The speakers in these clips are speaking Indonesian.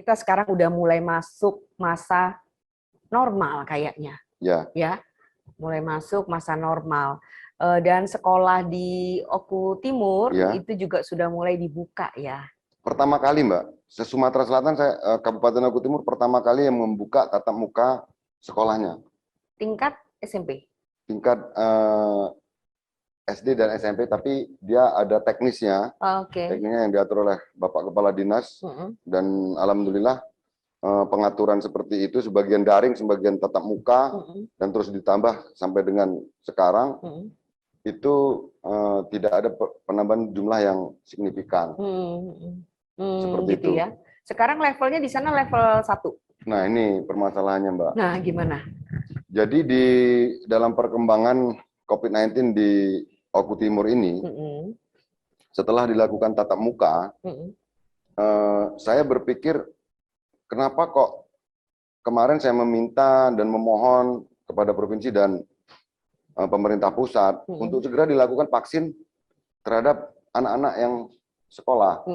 kita sekarang udah mulai masuk masa normal kayaknya. Ya, mulai masuk masa normal. Dan sekolah di Oku Timur itu juga sudah mulai dibuka ya. Pertama kali Mbak, se-Sumatera Selatan Kabupaten Oku Timur pertama kali yang membuka tatap muka sekolahnya. Tingkat SMP? Tingkat SD dan SMP, tapi dia ada teknisnya. Teknisnya yang diatur oleh Bapak Kepala Dinas. Dan alhamdulillah pengaturan seperti itu, sebagian daring, sebagian tatap muka, dan terus ditambah sampai dengan sekarang, itu tidak ada penambahan jumlah yang signifikan. Seperti gitu itu. Ya. Sekarang levelnya di sana level 1. Nah, ini permasalahannya, Mbak. Nah, gimana? Jadi di dalam perkembangan COVID-19 di Oku Timur ini, setelah dilakukan tatap muka, saya berpikir, kenapa kok kemarin saya meminta dan memohon kepada provinsi dan pemerintah pusat untuk segera dilakukan vaksin terhadap anak-anak yang sekolah.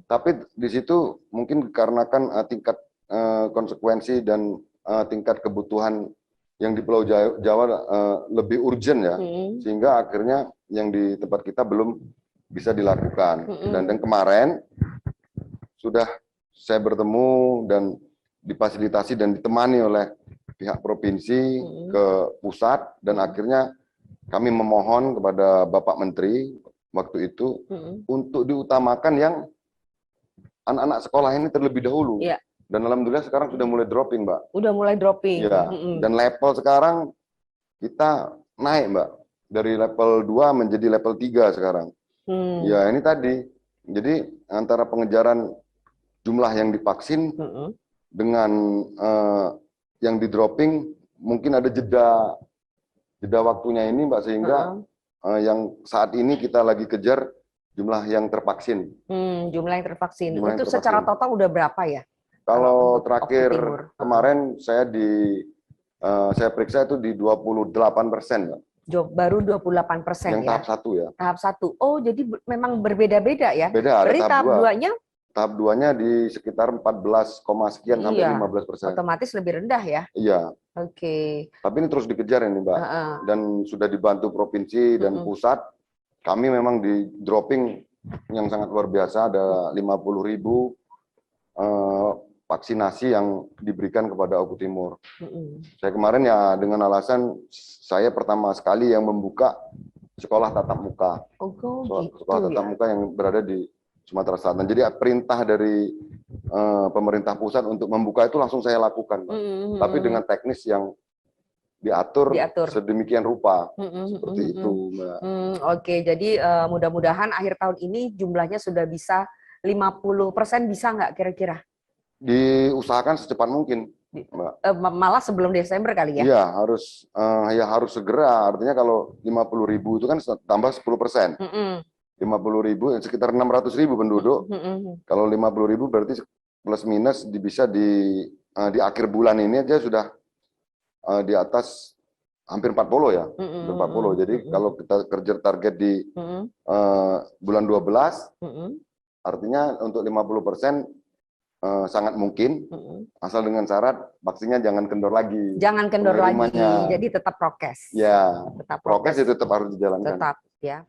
Tapi di situ mungkin dikarenakan tingkat konsekuensi dan tingkat kebutuhan yang di Pulau Jawa lebih urgent ya, sehingga akhirnya yang di tempat kita belum bisa dilakukan. Dan kemarin sudah saya bertemu dan difasilitasi dan ditemani oleh pihak provinsi ke pusat, dan akhirnya kami memohon kepada Bapak Menteri waktu itu untuk diutamakan yang anak-anak sekolah ini terlebih dahulu. Dan alhamdulillah sekarang sudah mulai dropping, Mbak. Udah mulai dropping. Ya. Dan level sekarang kita naik, Mbak. Dari level 2 menjadi level 3 sekarang. Ya, ini tadi. Jadi antara pengejaran jumlah yang divaksin dengan yang di dropping, mungkin ada jeda waktunya ini, Mbak, sehingga yang saat ini kita lagi kejar jumlah yang tervaksin. Jumlah yang tervaksin. Itu secara total udah berapa ya? Kalau terakhir kemarin saya periksa itu di 28%, Mbak. Baru 28% yang ya? Tahap 1 ya. Tahap 1. Oh, jadi memang berbeda-beda ya? Beda, ada berarti tahap 2-nya? Tahap 2-nya di sekitar 14, sekian sampai 15%. Otomatis lebih rendah ya? Iya. Oke. Tapi ini terus dikejar ini, Mbak. Dan sudah dibantu provinsi dan pusat. Kami memang di dropping yang sangat luar biasa, ada 50.000 vaksinasi yang diberikan kepada Oku Timur. Saya kemarin ya dengan alasan saya pertama sekali yang membuka sekolah tatap muka. Sekolah tatap muka yang berada di Sumatera Selatan. Jadi perintah dari pemerintah pusat untuk membuka itu langsung saya lakukan, tapi dengan teknis yang diatur. Sedemikian rupa. Seperti itu, Mbak. Oke, jadi mudah-mudahan akhir tahun ini jumlahnya sudah bisa 50%, bisa nggak kira-kira? Diusahakan secepat mungkin, Mbak. Malah sebelum Desember kali ya? Iya, harus segera. Artinya kalau 50.000 itu kan tambah 10%. 50.000 sekitar 600.000 penduduk. Kalau 50.000 berarti plus minus bisa di akhir bulan ini aja sudah di atas hampir 40 ya. Hampir 40. Jadi kalau kita kerja target di bulan 12, artinya untuk 50% sangat mungkin, asal dengan syarat vaksinnya jangan kendor lagi. Jangan kendor lagi, jadi tetap prokes. Ya, prokes itu tetap harus dijalankan. Tetap, ya.